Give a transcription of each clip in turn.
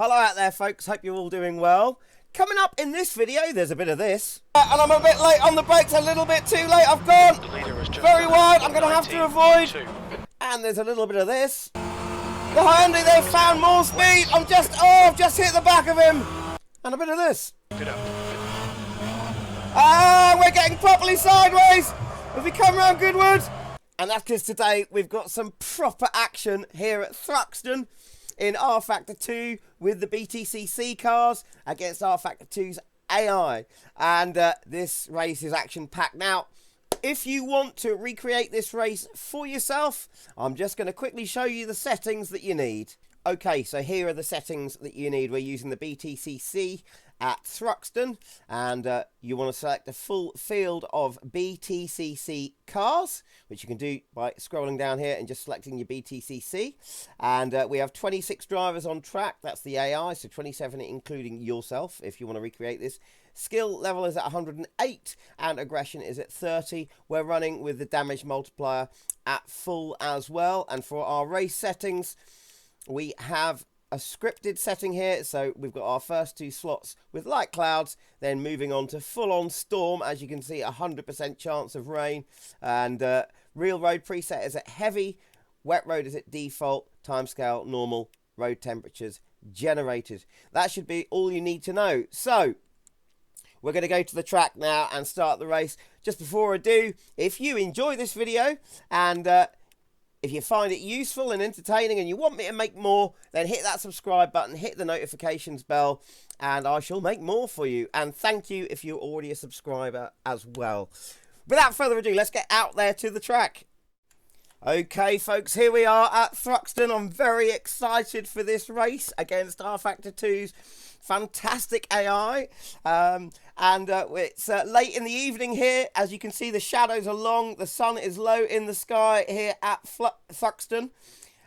Hello out there folks, hope you're all doing well. Coming up in this video, there's a bit of this. And I'm a bit late on the brakes, a little bit too late, I've gone very wide, I'm going to have to avoid. And there's a little bit of this. Behind me they've found more speed, I've just hit the back of him. And a bit of this. Ah, we're getting properly sideways as we come around Goodwood. And that's because today we've got some proper action here at Thruxton in R Factor 2 with the BTCC cars against R Factor 2's AI. And this race is action-packed. Now, if you want to recreate this race for yourself, I'm just going to quickly show you the settings that you need. Okay, so here are the settings that you need. We're using the BTCC at Thruxton, and you want to select a full field of BTCC cars, which you can do by scrolling down here and just selecting your BTCC. And we have 26 drivers on track. That's the AI, so 27 including yourself if you want to recreate this. Skill level is at 108 and aggression is at 30. We're running with the damage multiplier at full as well. And for our race settings, we have a scripted setting here, so we've got our first two slots with light clouds, then moving on to full-on storm. As you can see, 100% chance of rain, and real road preset is at heavy, wet road is at default, timescale normal, road temperatures generated. That should be all you need to know. So we're going to go to the track now and start the race. Just before I do, if you enjoy this video and if you find it useful and entertaining and you want me to make more, then hit that subscribe button, hit the notifications bell, and I shall make more for you. And thank you if you're already a subscriber as well. Without further ado, let's get out there to the track. Okay, folks, here we are at Thruxton. I'm very excited for this race against R Factor 2's fantastic AI. It's late in the evening here. As you can see, the shadows are long. The sun is low in the sky here at Thruxton.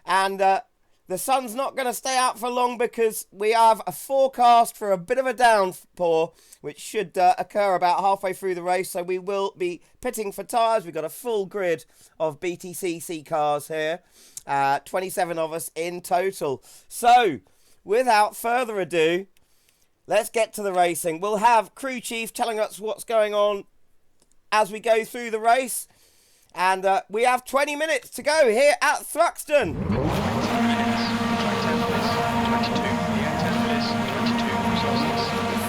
And the sun's not going to stay out for long because we have a forecast for a bit of a downpour, which should occur about halfway through the race. So we will be pitting for tyres. We've got a full grid of BTCC cars here. 27 of us in total. So without further ado, let's get to the racing. We'll have Crew Chief telling us what's going on as we go through the race. And we have 20 minutes to go here at Thruxton.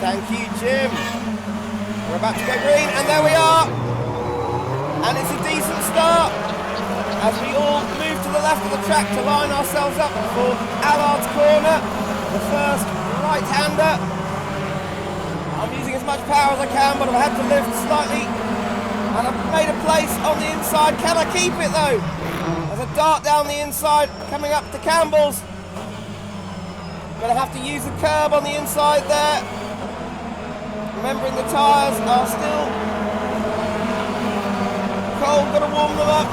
Thank you, Jim. We're about to go green, and there we are. And it's a decent start as we all move to the left of the track to line ourselves up for Allard's corner, the first right-hander. I'm using as much power as I can, but I've had to lift slightly, and I've made a place on the inside. Can I keep it though? There's a dart down the inside coming up to Campbell's. I'm gonna have to use the curb on the inside there. Remembering the tyres are still cold, got to warm them up.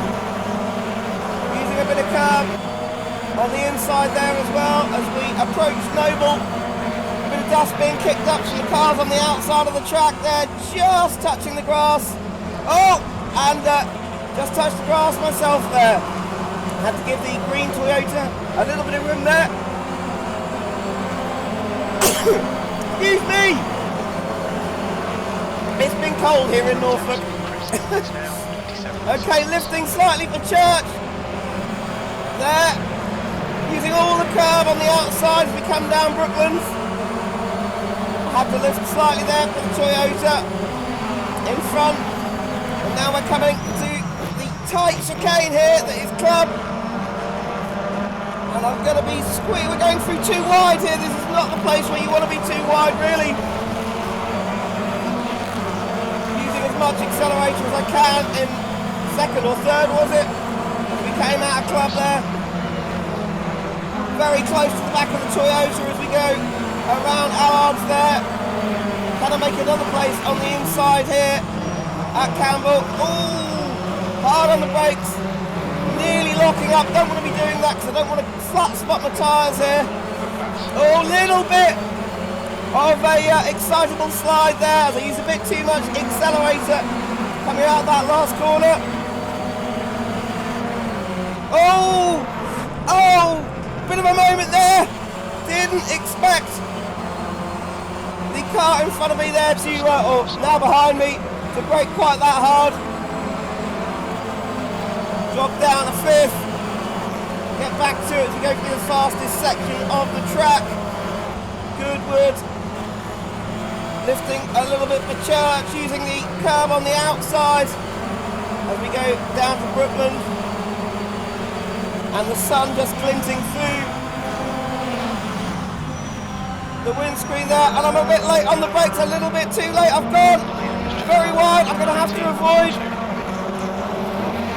Using a bit of curb on the inside there as well as we approach Noble. A bit of dust being kicked up from the cars on the outside of the track there, just touching the grass. Oh, and just touched the grass myself there. Had to give the green Toyota a little bit of room there. Excuse me! It's been cold here in Norfolk. Okay, lifting slightly for Church. There. Using all the curb on the outside as we come down Brooklands. Had to lift slightly there for the Toyota in front. And now we're coming to the tight chicane here that is Club. And I'm going to be we're going through too wide here. This is not the place where you want to be too wide, really. Much accelerator as I can in second or third, was it? We came out of Club there. Very close to the back of the Toyota as we go around Allard's there. Can I make another place on the inside here at Campbell? Ooh, hard on the brakes. Nearly locking up. Don't want to be doing that because I don't want to flat spot my tyres here. Oh, little bit of a excitable slide there as I use a bit too much accelerator coming out of that last corner. Oh, bit of a moment there. Didn't expect car in front of me there to, or now behind me, to brake quite that hard. Drop down to 5th. Get back to it to go through the fastest section of the track. Goodwood. Lifting a little bit for Church, using the curb on the outside as we go down to Brookland. And the sun just glinting through the windscreen there, and I'm a bit late on the brakes, a little bit too late. I've gone very wide. I'm going to have to avoid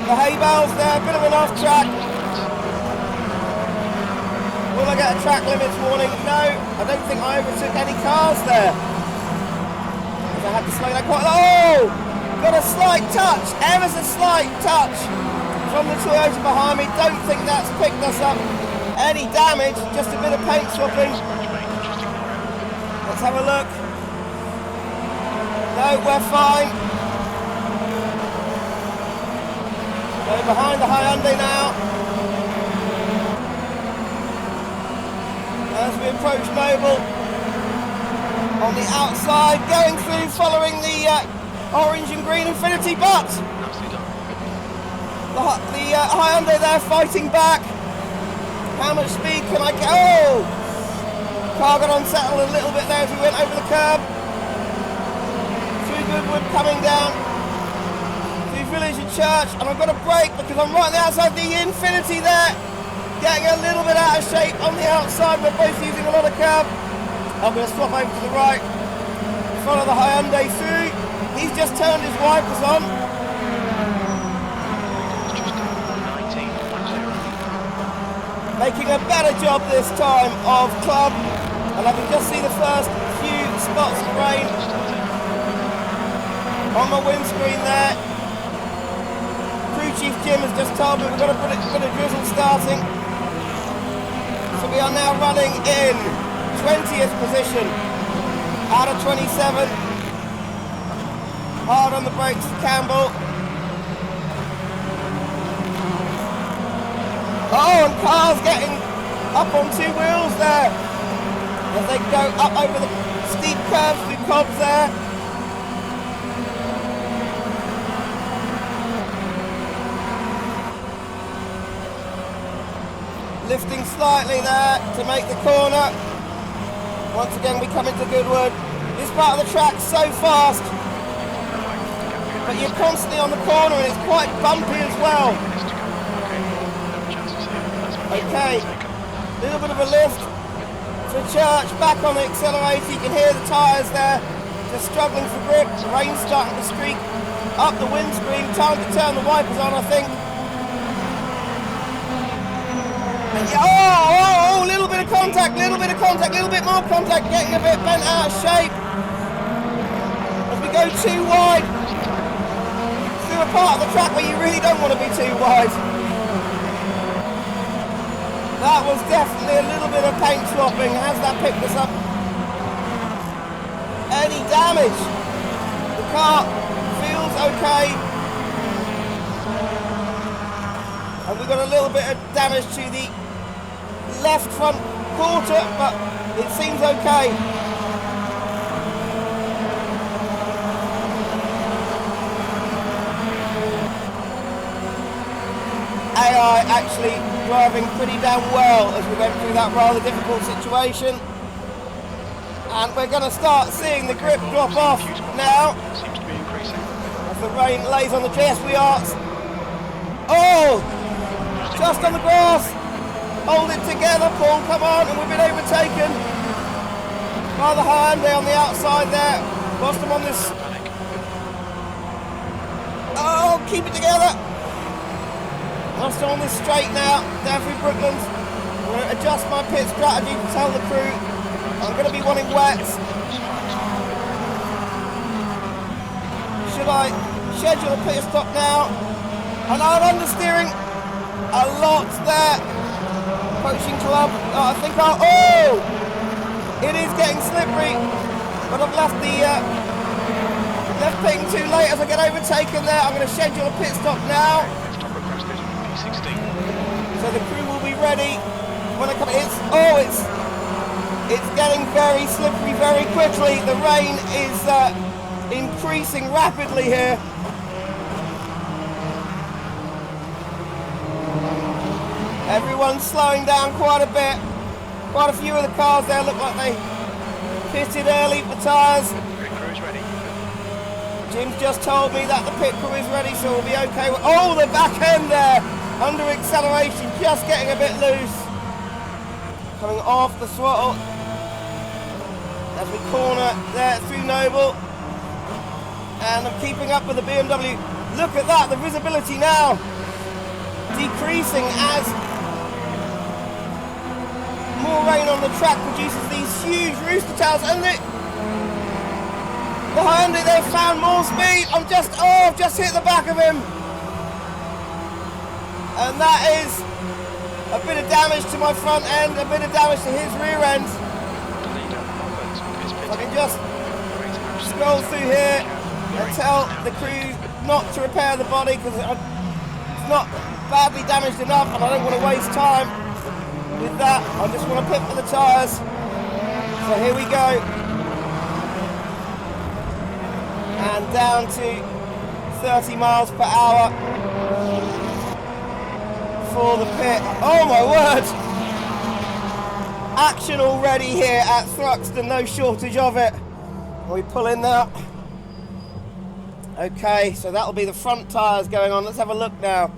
the hay bales there, a bit of an off track. Will I get a track limits warning? No, I don't think I overtook any cars there. I had to slow down quite. Oh, got a slight touch, ever so slight touch from the Toyota behind me. Don't think that's picked us up any damage, just a bit of paint swapping. Let's have a look. No, we're fine. Go behind the Hyundai now. As we approach Noble, on the outside, going through, following the orange and green Infinity, but the Hyundai there fighting back. How much speed can I get? Oh! Car got unsettled a little bit there as we went over the curb. Through Goodwood, coming down through Village and Church, and I've got to brake because I'm right on the outside of the Infinity there. Getting a little bit out of shape on the outside. We're both using a lot of curb. I'm going to swap over to the right. Follow the Hyundai through. He's just turned his wipers on. Making a better job this time of club. And I can just see the first few spots of rain on my windscreen there. Crew Chief Jim has just told me we've got a bit of drizzle starting. So we are now running in 20th position out of 27. Hard on the brakes for Campbell. Oh, and cars getting up on 2 wheels there as they go up over the steep curves through Cobbs there. Lifting slightly there to make the corner. Once again we come into Goodwood. This part of the track's so fast, but you're constantly on the corner and it's quite bumpy as well. Okay, a little bit of a lift for Church, back on the accelerator. You can hear the tyres there, just struggling for grip. The rain's starting to streak up the windscreen. Time to turn the wipers on, I think. And yeah, a little bit of contact, little bit more contact, getting a bit bent out of shape. As we go too wide through a part of the track where you really don't want to be too wide. That was definitely a little bit of paint swapping. Has that picked us up any damage? The car feels okay. And we've got a little bit of damage to the left front quarter, but it seems okay. AI actually driving pretty damn well as we went through that rather difficult situation. And we're going to start seeing the grip drop off now as the rain lays on the chest. We are, oh, just on the grass. Hold it together, Paul, come on. And we've been overtaken by the Hyundai on the outside there. Lost them on this. Oh, keep it together. Lost on this straight now, down through Brooklands. I'm going to adjust my pit strategy to tell the crew I'm going to be wanting wets. Should I schedule a pit stop now? And I'm understeering a lot there. Approaching club. I think oh! It is getting slippery. But I've left the left pitting too late as I get overtaken there. I'm going to schedule a pit stop now. So the crew will be ready when I come in. It's It's getting very slippery very quickly. The rain is increasing rapidly here. Everyone's slowing down quite a bit. Quite a few of the cars there look like they pitted early for tyres. Pit crew is ready. Jim's just told me that the pit crew is ready, so we'll be okay. Oh, the back end there, under acceleration, just getting a bit loose. Coming off the throttle as we corner there through Noble. And I'm keeping up with the BMW. Look at that, the visibility now decreasing as more rain on the track produces these huge rooster tails, and behind it they've found more speed. I've just hit the back of him, and that is a bit of damage to my front end, a bit of damage to his rear end. I can just scroll through here and tell the crew not to repair the body because it's not badly damaged enough, and I don't want to waste time with that. I just want to pit for the tyres. So here we go. And down to 30 miles per hour for the pit. Oh my word! Action already here at Thruxton, no shortage of it. We pull in now. Okay, so that'll be the front tyres going on. Let's have a look now.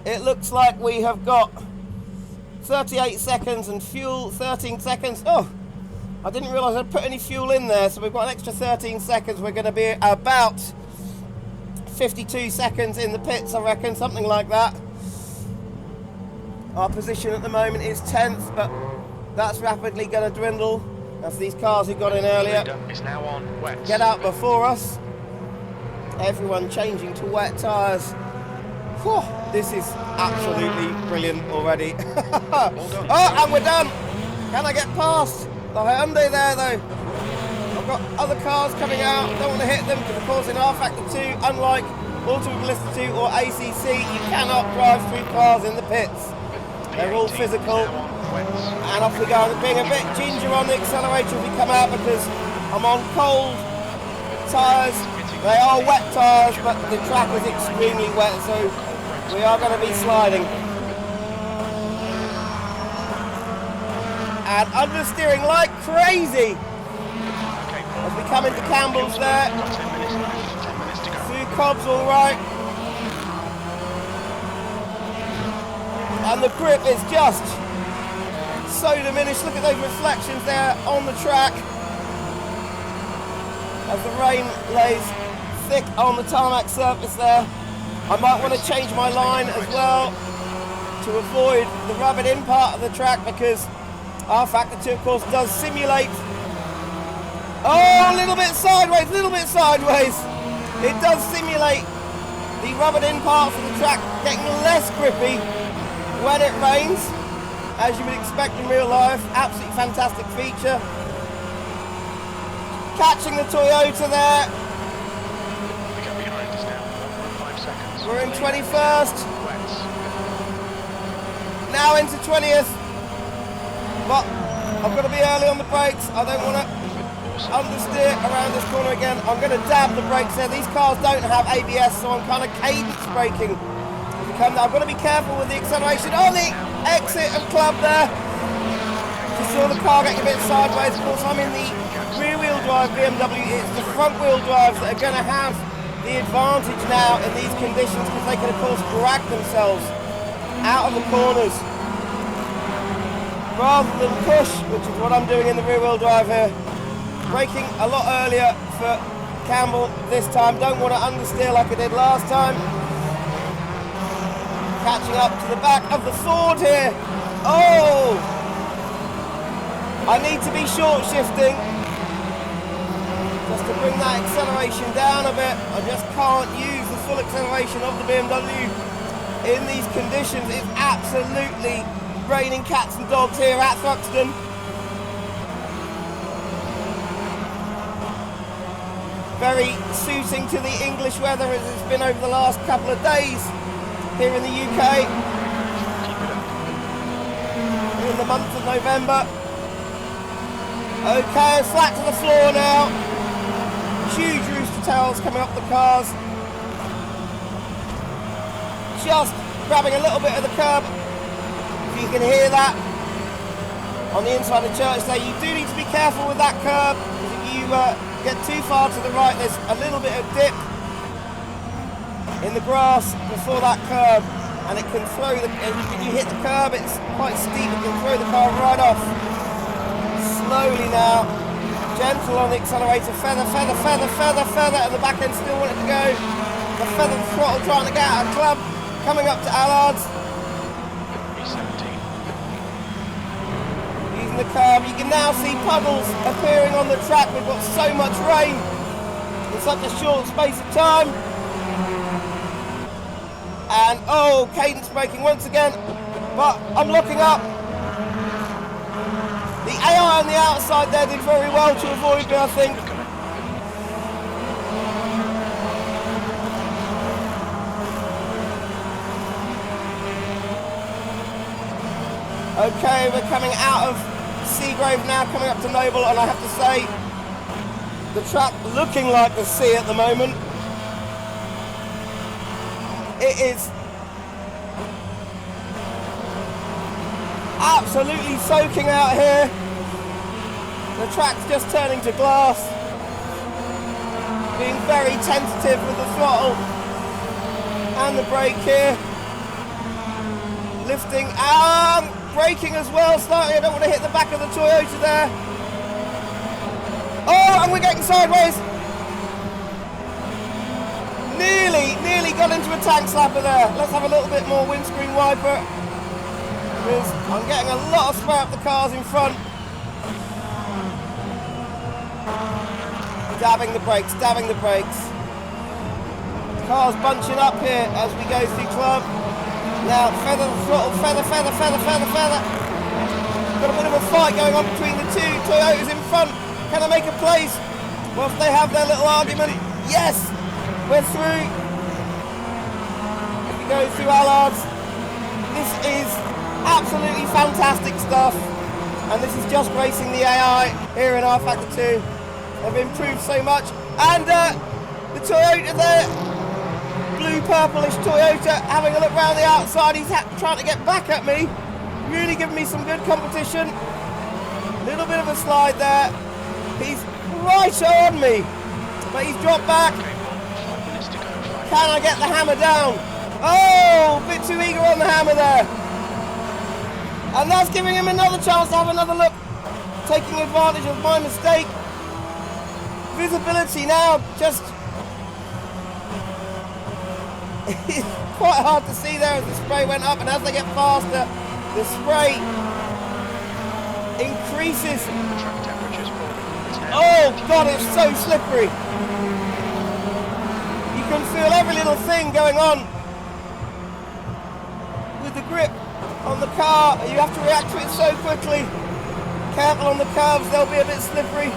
It looks like we have got 38 seconds and fuel 13 seconds. Oh, I didn't realise I'd put any fuel in there, so we've got an extra 13 seconds. We're going to be about 52 seconds in the pits, I reckon, something like that. Our position at the moment is 10th, but that's rapidly going to dwindle as these cars who got in earlier Is now on wets. get out before us. Everyone changing to wet tyres. Whew, this is absolutely brilliant already. Oh, and we're done. Can I get past the Hyundai there though? I've got other cars coming out. Don't want to hit them because of course in R-Factor 2, unlike Automobilista 2 or ACC, you cannot drive through cars in the pits. They're all physical. And off we go. I'm being a bit ginger on the accelerator as we come out because I'm on cold tyres. They are wet tyres, but the track is extremely wet, so we are going to be sliding. And understeering like crazy as we come into Campbell's there. Through Cobbs all right. And the grip is just so diminished. Look at those reflections there on the track as the rain lays thick on the tarmac surface there. I might want to change my line as well to avoid the rubbed in part of the track because R-Factor 2 of course does simulate. Oh, a little bit sideways, It does simulate the rubbed in parts of the track getting less grippy when it rains, as you would expect in real life. Absolutely fantastic feature. Catching the Toyota there. We're in 21st. Now into 20th. But I've got to be early on the brakes. I don't want to understeer around this corner again. I'm going to dab the brakes there. These cars don't have ABS, so I'm kind of cadence braking. I've got to be careful with the acceleration on the exit of Club there. Just saw the car getting a bit sideways. Of course, I'm in the rear-wheel drive BMW. It's the front-wheel drives that are going to have the advantage now in these conditions because they can, of course, drag themselves out of the corners rather than push, which is what I'm doing in the rear-wheel drive here. Braking a lot earlier for Campbell this time. Don't want to understeer like I did last time. Catching up to the back of the Ford here. Oh! I need to be short shifting just to bring that acceleration down a bit. I just can't use the full acceleration of the BMW in these conditions. It's absolutely raining cats and dogs here at Thruxton. Very suiting to the English weather as it's been over the last couple of days here in the UK. in the month of November. Okay, flat to the floor now. Huge rooster tails coming up the cars. Just grabbing a little bit of the curb. If you can hear that on the inside of the church there, you do need to be careful with that curb. If you get too far to the right, there's a little bit of dip in the grass before that curb, and it can throw the, if you hit the curb, it's quite steep, it can throw the car right off. Slowly now, gentle on the accelerator, feather, feather, feather, feather, feather, and the back end still wanted to go. The feather throttle trying to get out of club, coming up to Allard's. Using the curb, you can now see puddles appearing on the track. We've got so much rain in such a short space of time. And oh, cadence braking once again, but I'm looking up. The AI on the outside there did very well to avoid me, I think. Okay, we're coming out of Seagrave now, coming up to Noble, and I have to say, the track looking like the sea at the moment. It is absolutely soaking out here. The track's just turning to glass. Being very tentative with the throttle and the brake here. Lifting and braking as well slightly. I don't want to hit the back of the Toyota there. Oh, and we're getting sideways. Nearly got into a tank slapper there. Let's have a little bit more windscreen wiper, because I'm getting a lot of spray up the cars in front. Dabbing the brakes, dabbing the brakes. Cars bunching up here as we go through club. Now feather the throttle, feather, feather, feather, feather, feather. Got a bit of a fight going on between the two Toyotas in front. Can I make a place whilst they have their little argument? Yes! We're through. If we go through Allard's, this is absolutely fantastic stuff. And this is just racing the AI here in R Factor 2. They've improved so much. And the Toyota there, blue-purplish Toyota, having a look round the outside. He's trying to get back at me. Really giving me some good competition. Little bit of a slide there. He's right on me. But he's dropped back. Can I get the hammer down? Oh, a bit too eager on the hammer there. And that's giving him another chance to have another look. Taking advantage of my mistake. Visibility now, just... it's quite hard to see there as the spray went up, and as they get faster, the spray increases. Oh God, it's so slippery. You can feel every little thing going on with the grip on the car. You have to react to it so quickly. Careful on the curves, they'll be a bit slippery.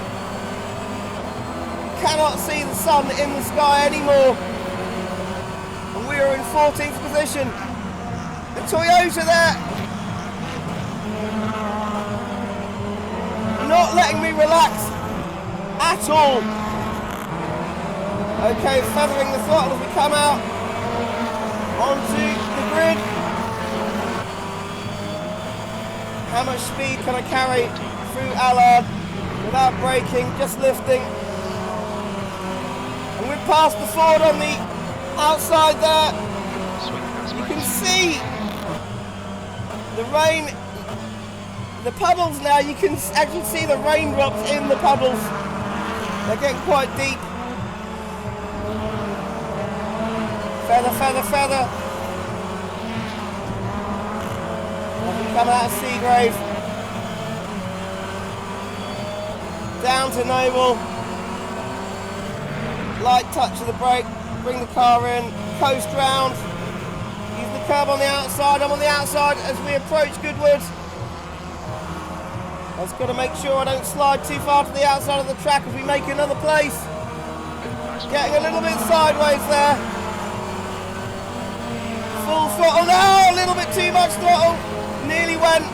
You cannot see the sun in the sky anymore. And we are in 14th position. The Toyota there, not letting me relax at all. Okay, feathering the throttle as we come out onto the grid. How much speed can I carry through Allard without braking, just lifting? And we're past the Ford on the outside there. You can see the rain, the puddles now. You can actually see the raindrops in the puddles. They're getting quite deep. Feather, feather, feather. As we come out of Seagrave, down to Noble. Light touch of the brake, bring the car in, coast round. Use the curb on the outside. I'm on the outside as we approach Goodwood. I've just got to make sure I don't slide too far to the outside of the track as we make another place. Getting a little bit sideways there. Full throttle now, a little bit too much throttle. Nearly went.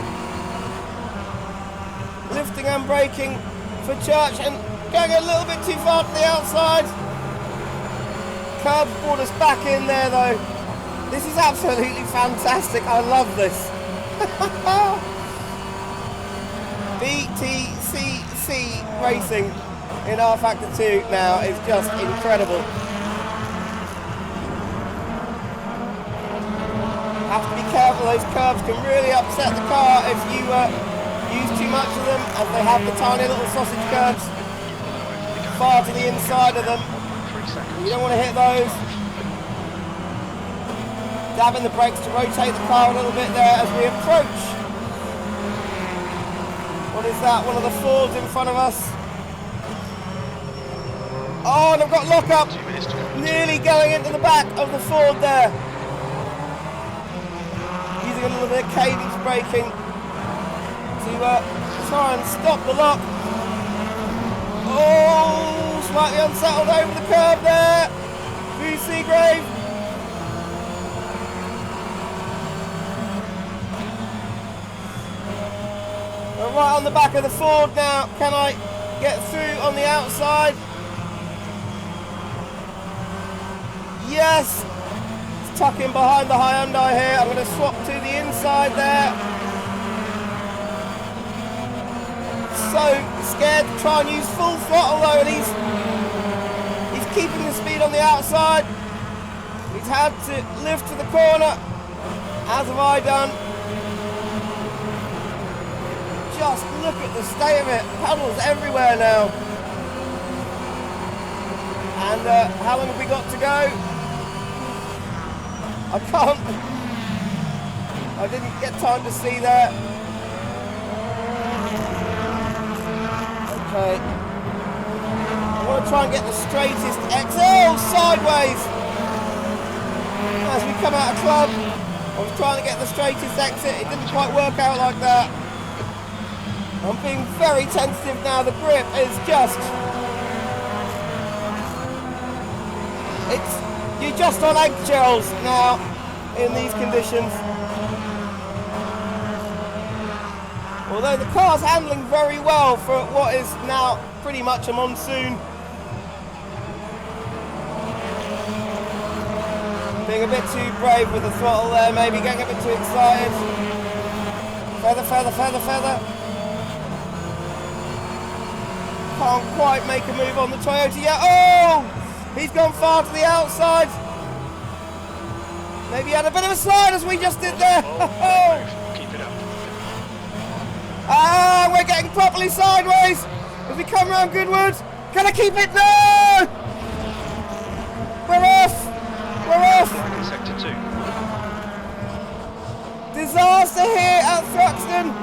lifting and braking for Church and going a little bit too far to the outside. Curbs brought us back in there though. This is absolutely fantastic. I love this. BTCC racing in R Factor 2 now is just incredible. Have to be careful, those curbs can really upset the car if you use too much of them, as they have the tiny little sausage curbs far to the inside of them. You don't want to hit those. Dabbing the brakes to rotate the car a little bit there as we approach. What is that? One of the Fords in front of us. Oh, and I've got lock-up. Nearly going into the back of the Ford there. Using a little bit of cadence braking to try and stop the lock. Oh, slightly unsettled over the curb there. Through Seagrave. We're right on the back of the Ford now. Can I get through on the outside? Yes. It's tucking behind the Hyundai here. I'm going to swap to the inside there. So scared to try and use full throttle though, and he's keeping the speed on the outside. He's had to lift to the corner, as have I done. Just look at the state of it, puddles everywhere now. And how long have we got to go? I didn't get time to see that. Okay. I want to try and get the straightest exit. Oh, sideways! As we come out of club, I was trying to get the straightest exit. It didn't quite work out like that. I'm being very tentative now. The grip is just... You're just on eggshells now in these conditions. Although the car's handling very well for what is now pretty much a monsoon. Being a bit too brave with the throttle there, maybe getting a bit too excited. Feather, feather, feather, feather. Can't quite make a move on the Toyota yet. Oh! He's gone far to the outside. Maybe he had a bit of a slide as we just did there. Keep it up. Ah, we're getting properly sideways. As we come around Goodwood. Can I keep it? No! We're off. We're off. Sector 2. Disaster here at Thruxton.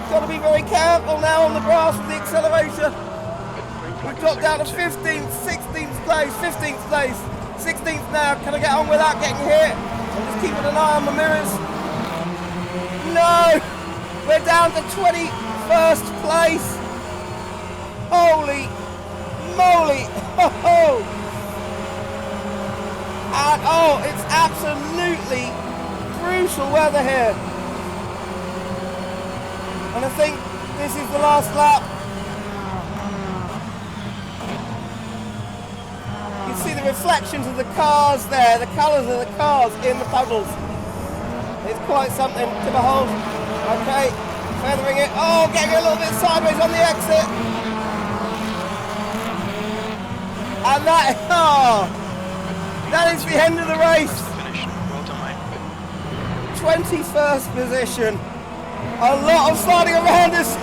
Got to be very careful now on the grass with the accelerator. We've dropped down to 15th, 16th place, 15th place, 16th now. Can I get on without getting hit? I'm just keeping an eye on the mirrors. No! We're down to 21st place. Holy moly! Oh! And oh, it's absolutely brutal weather here. And I think this is the last lap. You can see the reflections of the cars there, the colours of the cars in the puddles. It's quite something to behold. Okay, feathering it. Oh, getting a little bit sideways on the exit. And that is the end of the race. Finish. Well done, mate. 21st position. A lot of sliding around us.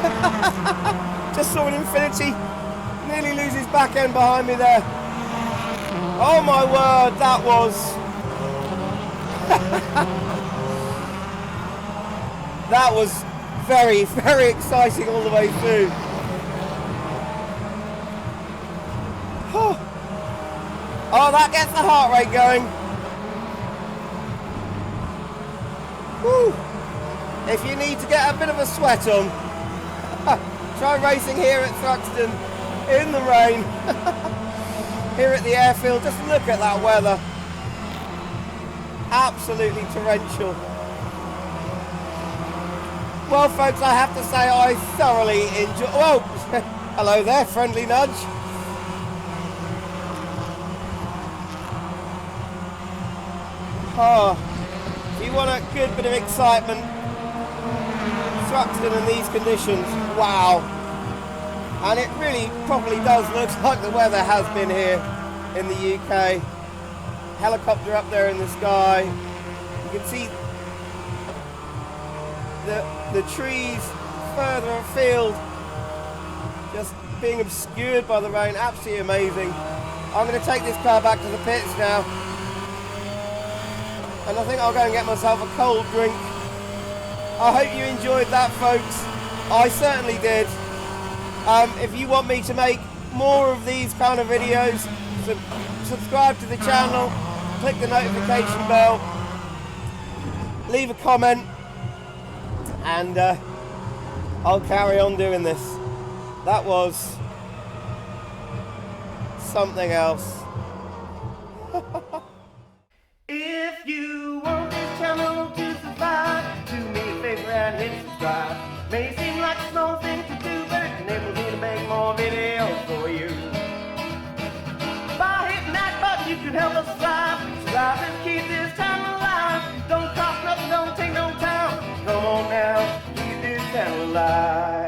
Just saw an Infinity nearly lose his back end behind me there. Oh my word, that was... that was very, very exciting all the way through. Oh, that gets the heart rate going. Woo. If you need to get a bit of a sweat on, try racing here at Thruxton in the rain. Here at the airfield, just look at that weather. Absolutely torrential. Well, folks, I have to say I thoroughly enjoy... Whoa! Hello there, friendly nudge. Oh, if you want a good bit of excitement, Thruxton in these conditions, wow. And it really probably does look like the weather has been here in the UK. Helicopter up there in the sky. You can see the trees further afield just being obscured by the rain. Absolutely amazing. I'm going to take this car back to the pits now, and I think I'll go and get myself a cold drink. I hope you enjoyed that, folks. I certainly did. If you want me to make more of these kind of videos, subscribe to the channel, click the notification bell, leave a comment, and I'll carry on doing this. That was something else. If you want this channel to survive, do me a favor and hit subscribe. May seem like a small thing to do, but it enables me to make more videos for you. By hitting that button, you can help us thrive. Subscribe and keep this channel alive. Don't cost nothing, don't take no time. Come on now, keep this channel alive.